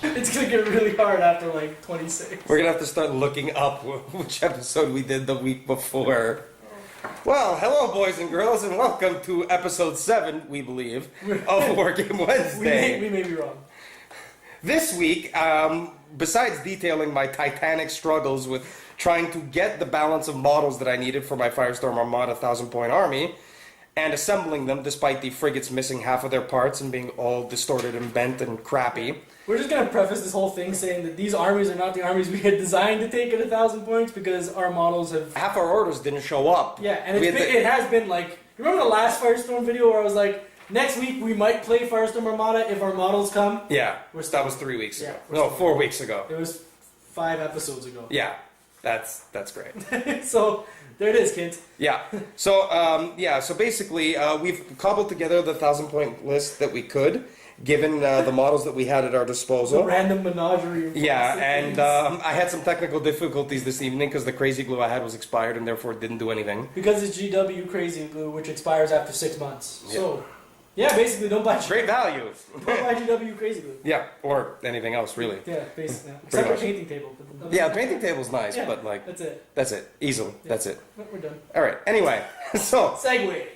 It's gonna get really hard after like 26. We're gonna have to start looking up which episode we did the week before. Well, hello boys and girls, and welcome to episode 7, we believe, of War Game Wednesday. We may be wrong. This week, besides detailing my titanic struggles with trying to get the balance of models that I needed for my Firestorm Armada 1,000-point army, and assembling them despite the frigates missing half of their parts and being all distorted and bent and crappy. We're just gonna preface this whole thing saying that these armies are not the armies we had designed to take at 1,000 points because our models have... Half our orders didn't show up. Yeah, and it has been like... You remember the last Firestorm video where I was like, next week we might play Firestorm Armada if our models come? Yeah, that was 3 weeks ago. Yeah, No, 4 weeks ago. It was 5 episodes ago. Yeah, that's great. So, there it is, kids. Yeah. So basically, we've cobbled together the 1,000-point list that we could, given the models that we had at our disposal. The random menagerie of Yeah, things. and I had some technical difficulties this evening because the crazy glue I had was expired and therefore it didn't do anything. Because it's GW Crazy Glue, which expires after 6 months. Yeah. So, yeah, basically, don't buy Great value. Don't buy GW Crazy Glue. Yeah, or anything else, really. Yeah, basically. Except for painting table. Yeah, the painting table's nice, yeah, but like... That's it. That's it. Easel. Yeah. That's it. We're done. All right. Anyway, so... Segue.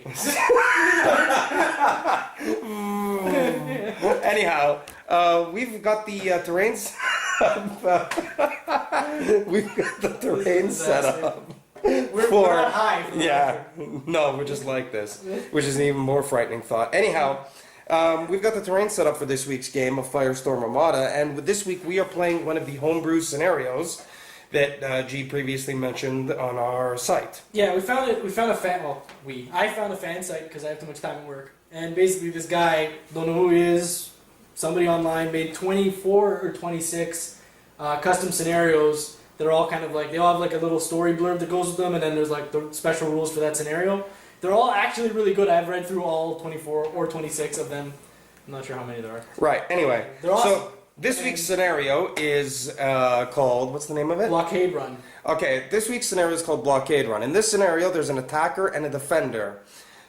Anyhow, we've got the terrains... we've got the terrain set up. We're not high. Yeah. No, we're just like this, which is an even more frightening thought. Anyhow, we've got the terrain set up for this week's game of Firestorm Armada, and this week we are playing one of the homebrew scenarios that G previously mentioned on our site. Yeah, we found a fan. Well, I found a fan site because I have too much time at work, and basically this guy, don't know who he is, somebody online made 24 or 26 custom scenarios that are all kind of like, they all have like a little story blurb that goes with them, and then there's like the special rules for that scenario. They're all actually really good. I've read through all 24 or 26 of them. I'm not sure how many there are. Right, anyway. They're awesome. So this week's scenario is called, what's the name of it? Blockade Run. Okay, this week's scenario is called Blockade Run. In this scenario, there's an attacker and a defender.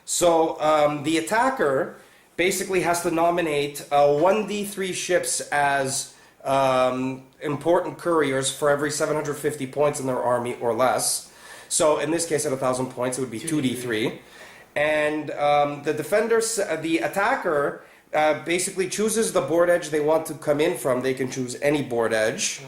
So the attacker basically has to nominate 1d3 ships as important couriers for every 750 points in their army or less. So in this case, at 1,000 points, it would be 2d3. And the attacker basically chooses the board edge they want to come in from. They can choose any board edge.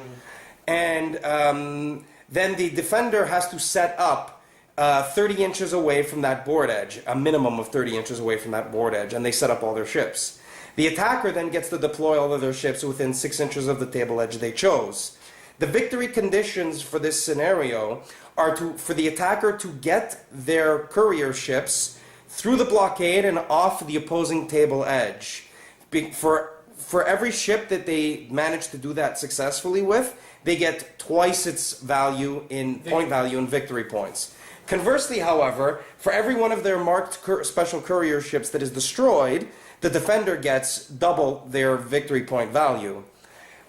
And then the defender has to set up 30 inches away from that board edge, a minimum of 30 inches away from that board edge, and they set up all their ships. The attacker then gets to deploy all of their ships within 6 inches of the table edge they chose. The victory conditions for this scenario are for the attacker to get their courier ships through the blockade and off the opposing table edge. For every ship that they manage to do that successfully with, they get twice its value in point value in victory points. Conversely, however, for every one of their marked special courier ships that is destroyed, the defender gets double their victory point value.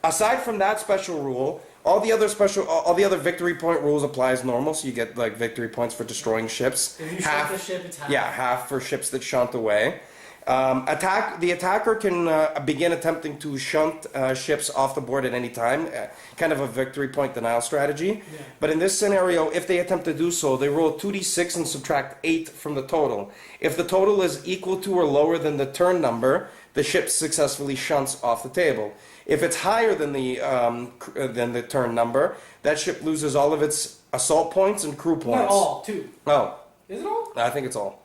Aside from that special rule, all the other victory point rules apply as normal. So you get like victory points for destroying ships. If you shunt the ship, it's half. Yeah, half for ships that shunt away. The attacker can begin attempting to shunt ships off the board at any time, kind of a victory point denial strategy. Yeah. But in this scenario, if they attempt to do so, they roll 2d6 and subtract 8 from the total. If the total is equal to or lower than the turn number, the ship successfully shunts off the table. If it's higher than the turn number, that ship loses all of its assault points and crew points. Not all, 2. Oh. Is it all? I think it's all.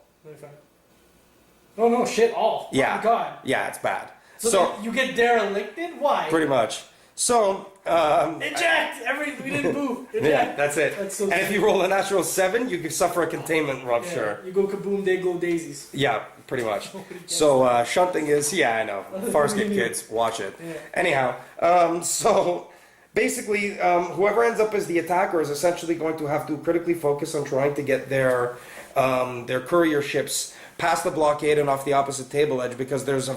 Oh no, shit, all. Yeah. Oh my god. Yeah, it's bad. So you get derelicted? Why? Pretty much. So, eject! We didn't move. Eject. Yeah, that's it. That's so and if you roll a natural 7, you can suffer a containment rupture. Yeah, you go kaboom, they go daisies. Yeah, pretty much. So, shunting is, yeah, I know. Farscape kids, watch it. Yeah. Anyhow, so basically, whoever ends up as the attacker is essentially going to have to critically focus on trying to get their courier ships past the blockade and off the opposite table edge because there's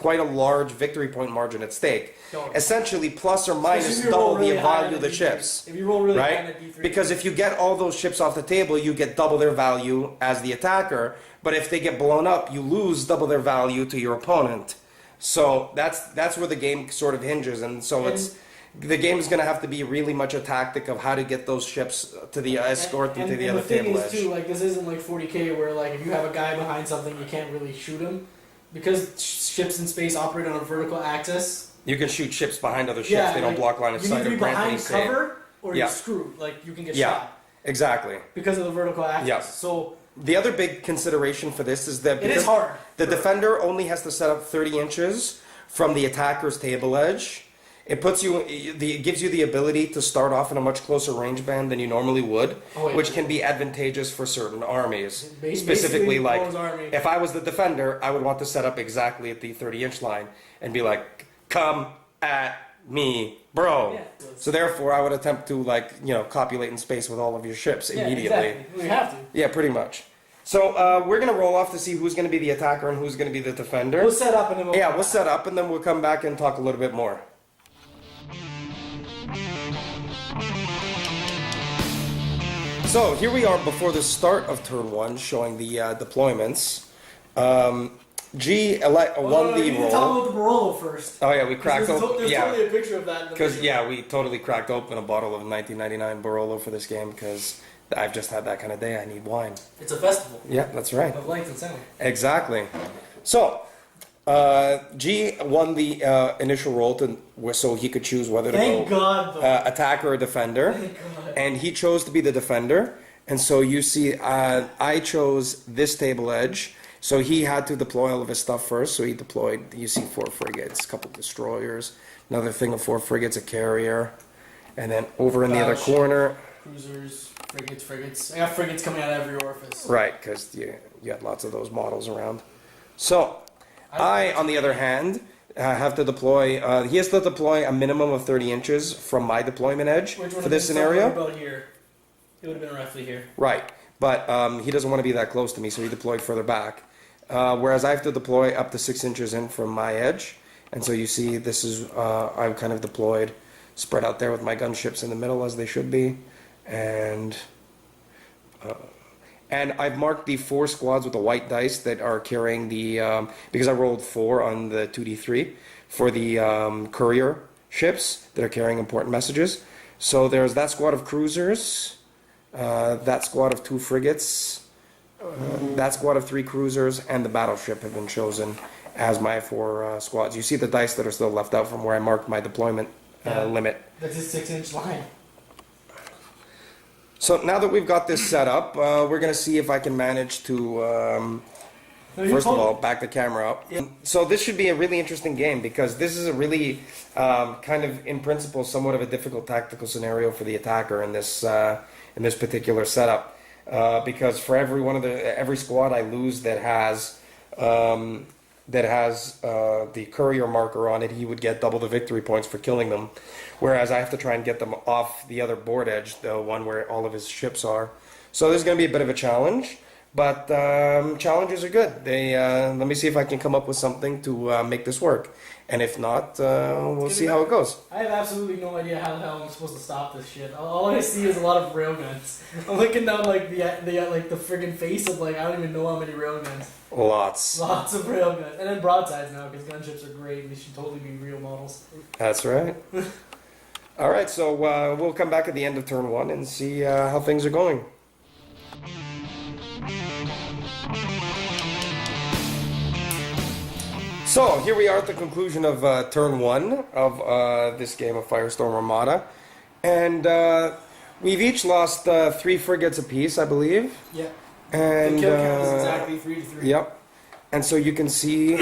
quite a large victory point margin at stake. Totally. Essentially, plus or minus Especially if you roll double the really high value on of the D3. ships. If you roll really high on Right? a D3. Because if you get all those ships off the table, you get double their value as the attacker. But if they get blown up, you lose double their value to your opponent. So that's where the game sort of hinges, and so the game is going to have to be really much a tactic of how to get those ships to the escort them to the other table edge. And the thing is too, like this isn't like 40k where like if you have a guy behind something you can't really shoot him because ships in space operate on a vertical axis. You can shoot ships behind other ships; Yeah, they don't like, block line of you sight need to or be grant any behind save. cover or Yeah. you're screwed. Like you can get Yeah, shot exactly. because of the vertical axis. Yeah. So The other big consideration for this is that it is hard. the defender only has to set up 30 inches from the attacker's table edge. It gives you the ability to start off in a much closer range band than you normally would, which can be advantageous for certain armies. Specifically, like if I was the defender, I would want to set up exactly at the 30-inch line and be like, "Come at me, bro." Yeah. So therefore, I would attempt to copulate in space with all of your ships immediately. Exactly. We have to. Yeah, pretty much. So we're gonna roll off to see who's gonna be the attacker and who's gonna be the defender. We'll set up and then We'll set up and then we'll come back and talk a little bit more. So here we are before the start of turn 1, showing the deployments. G won the you roll. talk about the Barolo first. Oh yeah, we cracked open. There's totally a picture of that. Because we totally cracked open a bottle of 1999 Barolo for this game because I've just had that kind of day. I need wine. It's a festival. Yeah, that's right. Of light and sound. Exactly. So, G won the initial roll so he could choose whether to Thank go God, though. attacker or defender. Thank God. And he chose to be the defender. And so you see, I chose this table edge. So he had to deploy all of his stuff first. So he deployed, you see 4 frigates, a couple destroyers, another thing of 4 frigates, a carrier. And then over in the other corner. Cruisers, frigates. I got frigates coming out of every orifice. Right, because you had lots of those models around. So, I, on the other hand, have to deploy, he has to deploy a minimum of 30 inches from my deployment edge for this scenario. About here. It would have been roughly here. Right, but he doesn't want to be that close to me, so he deployed further back. Whereas I have to deploy up to 6 inches in from my edge. And so you see, this is, I'm kind of deployed, spread out there with my gunships in the middle as they should be. And I've marked the 4 squads with the white dice that are carrying the, because I rolled 4 on the 2d3 for the courier ships that are carrying important messages. So there's that squad of cruisers, that squad of 2 frigates, that squad of 3 cruisers, and the battleship have been chosen as my 4 squads. You see the dice that are still left out from where I marked my deployment limit. That's a 6-inch line. So now that we've got this set up, we're going to see if I can manage to, first of all, back the camera up. Yeah. So this should be a really interesting game because this is a really kind of, in principle, somewhat of a difficult tactical scenario for the attacker in this particular setup. Because for every squad I lose that has the courier marker on it, he would get double the victory points for killing them. Whereas I have to try and get them off the other board edge, the one where all of his ships are. So there's going to be a bit of a challenge, but challenges are good. Let me see if I can come up with something to make this work. And if not, we'll see how it goes. I have absolutely no idea how the hell I'm supposed to stop this shit. All I see is a lot of railguns. I'm looking down like the friggin' face of like I don't even know how many railguns. Lots of railguns, and then broadsides now because gunships are great. They should totally be real models. That's right. All right, so we'll come back at the end of turn 1 and see how things are going. So here we are at the conclusion of turn 1 of this game of Firestorm Armada, and we've each lost 3 frigates apiece, I believe. Yeah. And the kill count is exactly 3-3. Yep. And so you can see,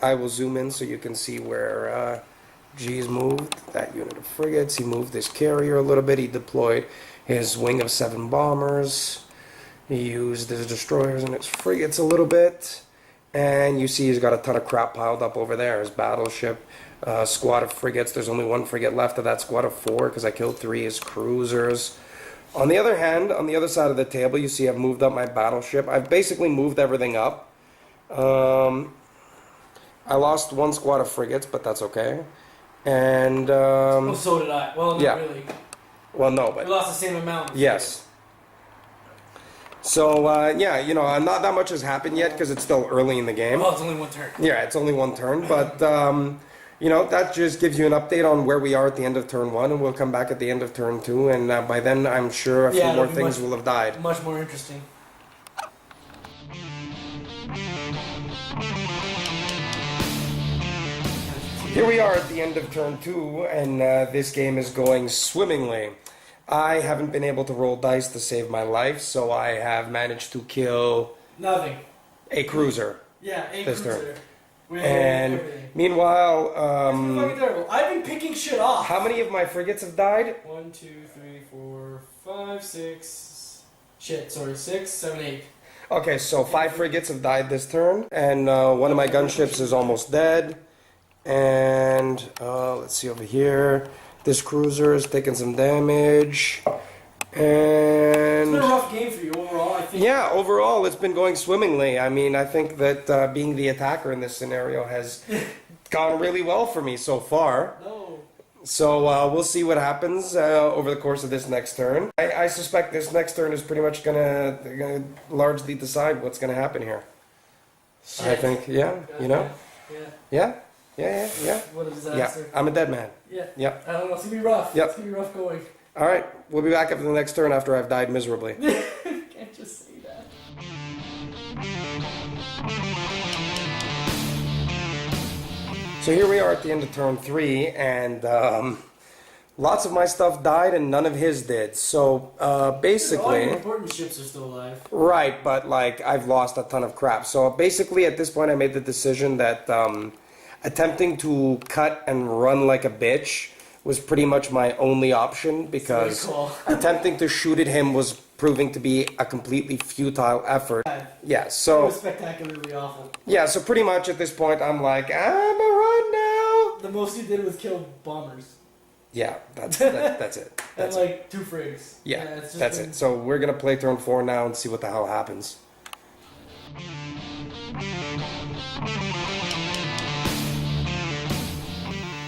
I will zoom in so you can see where G's moved that unit of frigates. He moved his carrier a little bit. He deployed his wing of 7 bombers. He used his destroyers and his frigates a little bit. And you see he's got a ton of crap piled up over there. His battleship, squad of frigates. There's only 1 frigate left of that squad of 4 because I killed 3. His cruisers, On the other hand, on the other side of the table, you see I've moved up my battleship. I've basically moved everything up. I lost one squad of frigates, but that's okay. And Well, so did I. Well, not yeah. really. Well, no, We but lost the same amount. yes. So yeah, you know, not that much has happened yet because it's still early in the game. Oh, it's only one turn. Yeah, it's only one turn, but you know, that just gives you an update on where we are at the end of turn 1, and we'll come back at the end of turn 2, and by then I'm sure a few more things will have died. Much more interesting. Here we are at the end of turn 2, and this game is going swimmingly. I haven't been able to roll dice to save my life, so I have managed to kill Nothing. a cruiser. Yeah, a This cruiser. turn. With And everything. meanwhile, It's been fucking terrible. I've been picking shit off. how many of my frigates have died? 1, 2, 3, 4, 5, 6. Shit, sorry. 6, 7, 8. Okay, so 5 frigates have died this turn, and one of my gunships is almost dead. And let's see over here. This cruiser is taking some damage. It's been a And rough game for you overall, I think. yeah, overall it's been going swimmingly. I mean, I think that being the attacker in this scenario has gone really well for me so far. No. So we'll see what happens over the course of this next turn. I suspect this next turn is pretty much gonna largely decide what's gonna happen here. Shit. I think, yeah, you know, Yeah. yeah. What a Yeah, disaster. I'm a dead man. Yeah. Yeah. I don't know. It's gonna be rough. Yep. It's gonna be rough going. All right, we'll be back after the next turn after I've died miserably. Can't just say that. So here we are at the end of turn 3, and lots of my stuff died and none of his did. So All your basically, important ships are still alive. right, but like I've lost a ton of crap. So basically, at this point, I made the decision that attempting to cut and run like a bitch was pretty much my only option because Cool. attempting to shoot at him was proving to be a completely futile effort. Yeah, It so was spectacularly awful. yeah, so pretty much at this point I'm like, I'm a run now. The most you did was kill bombers. Yeah, that's it. And That's it. like 2 frigs. Yeah, it's just that's been- it. So we're gonna play turn 4 now and see what the hell happens.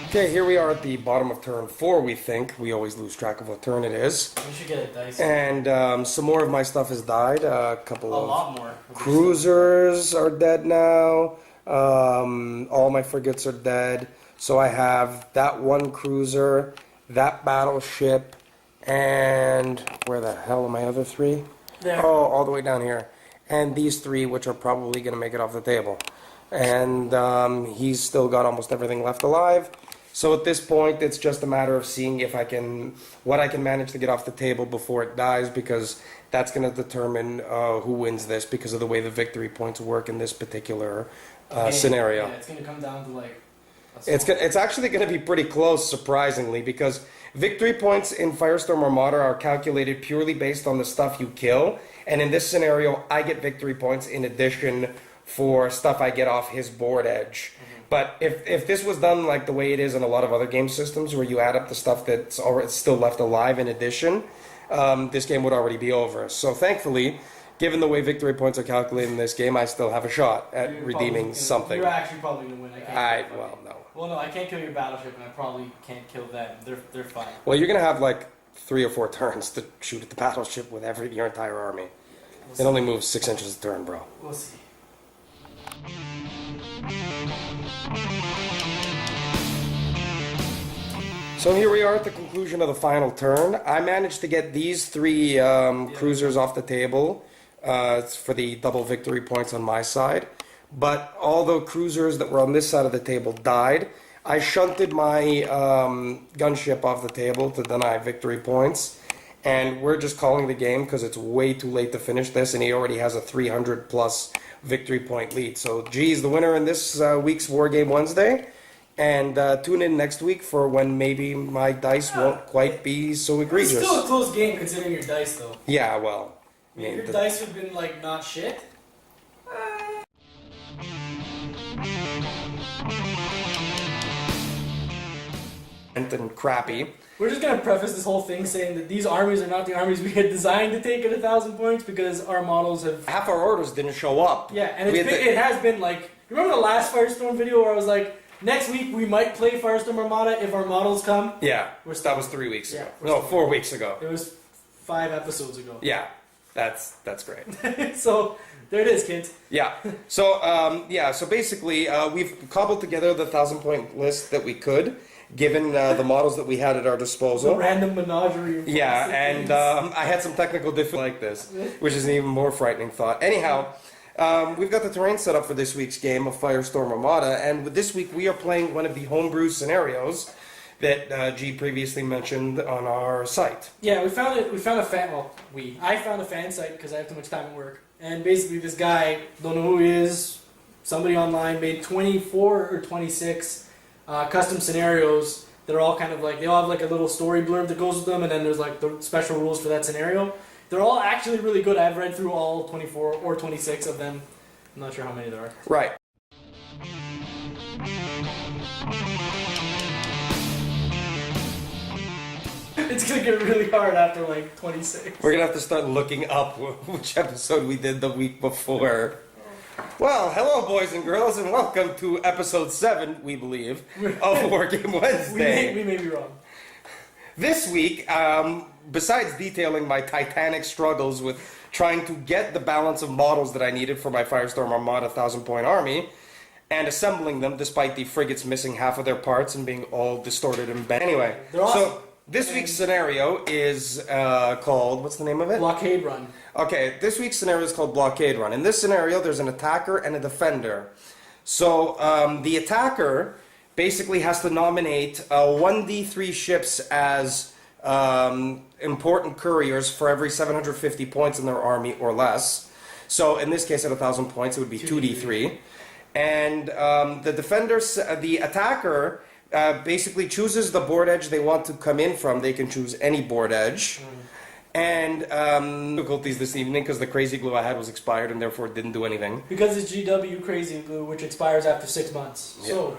Okay, here we are at the bottom of turn 4, we think. We always lose track of what turn it is. We should get a dice. And some more of my stuff has died. A couple A of lot more. cruisers are dead now. All my frigates are dead. So I have that one cruiser, that battleship, and where the hell are my other 3? There. Oh, all the way down here. And these 3, which are probably going to make it off the table. And he's still got almost everything left alive. So at this point, it's just a matter of seeing if what I can manage to get off the table before it dies, because that's going to determine who wins this because of the way the victory points work in this particular scenario. Yeah, it's gonna come down to like. It's actually going to be pretty close, surprisingly, because victory points in Firestorm Armada are calculated purely based on the stuff you kill, and in this scenario, I get victory points in addition for stuff I get off his board edge. But if this was done like the way it is in a lot of other game systems, where you add up the stuff that's still left alive in addition, this game would already be over. So thankfully, given the way victory points are calculated in this game, I still have a shot at redeeming something. You're actually probably gonna win. I can't. Well, no. Well, no, I can't kill your battleship, and I probably can't kill them. They're fine. Well, you're gonna have like 3 or 4 turns to shoot at the battleship with your entire army. It only moves 6 inches a turn, bro. We'll see. So here we are at the conclusion of the final turn. I managed to get these 3 cruisers off the table for the double victory points on my side. But all the cruisers that were on this side of the table died. I shunted my gunship off the table to deny victory points. And we're just calling the game because it's way too late to finish this, and he already has a 300 plus victory point lead. So G is the winner in this week's War Game Wednesday. And tune in next week for when maybe my dice won't quite be so It's egregious. still a close game considering your dice, though. Yeah, well. I If mean, your dice have been like not shit. and crappy. We're just gonna preface this whole thing saying that these armies are not the armies we had designed to take at 1,000 points because our models have. Half our orders didn't show up. Yeah, and it has been like. Remember the last Firestorm video where I was like, next week we might play Firestorm Armada if our models come? Yeah, that was 3 weeks ago. Yeah, No, 4 weeks ago. It was 5 episodes ago. Yeah, that's great. So there it is, kids. Yeah. So basically, we've cobbled together the 1,000-point list that we could, given the models that we had at our disposal. The random menagerie. Of Yeah, and I had some technical difficulties like this, which is an even more frightening thought. Anyhow, we've got the terrain set up for this week's game of Firestorm Armada, and this week we are playing one of the homebrew scenarios that G previously mentioned on our site. Yeah, we found a fan. Well, I found a fan site because I have too much time at work, and basically this guy, don't know who he is, somebody online made 24 or 26 custom scenarios that are all kind of like they all have like a little story blurb that goes with them, and then there's like the special rules for that scenario. They're all actually really good. I've read through all 24 or 26 of them. I'm not sure how many there are. Right. It's gonna get really hard after like 26. We're gonna have to start looking up which episode we did the week before. Well, hello boys and girls, and welcome to episode 7, we believe, of Wargame Wednesday. we may be wrong. This week, besides detailing my titanic struggles with trying to get the balance of models that I needed for my Firestorm Armada 1,000-point army, and assembling them despite the frigates missing half of their parts and being all distorted and bent. Anyway, so this week's scenario is called, what's the name of it? Blockade Run. Okay, this week's scenario is called Blockade Run. In this scenario, there's an attacker and a defender. So the attacker basically has to nominate 1d3 ships as important couriers for every 750 points in their army or less. So in this case, at 1,000 points, it would be 2d3. And the attacker basically chooses the board edge they want to come in from. They can choose any board edge. And difficulties this evening because the crazy glue I had was expired and therefore didn't do anything. Because it's GW crazy glue, which expires after 6 months. Yeah. So,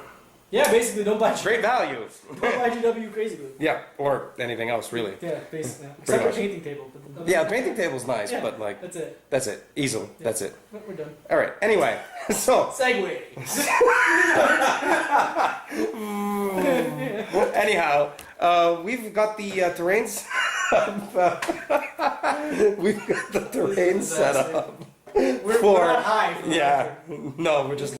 yeah, basically, don't buy Great value. Don't buy GW crazy glue. Yeah, or anything else really. Yeah, basically. Except for painting table. But Yeah, the painting table's nice, yeah, but like that's it. that's it. Easel. Yeah. That's it. We're done. All right. Anyway, so Segway. anyhow, we've got the terrains. We've got the terrain set up. We're not high. For Yeah. No, we're just.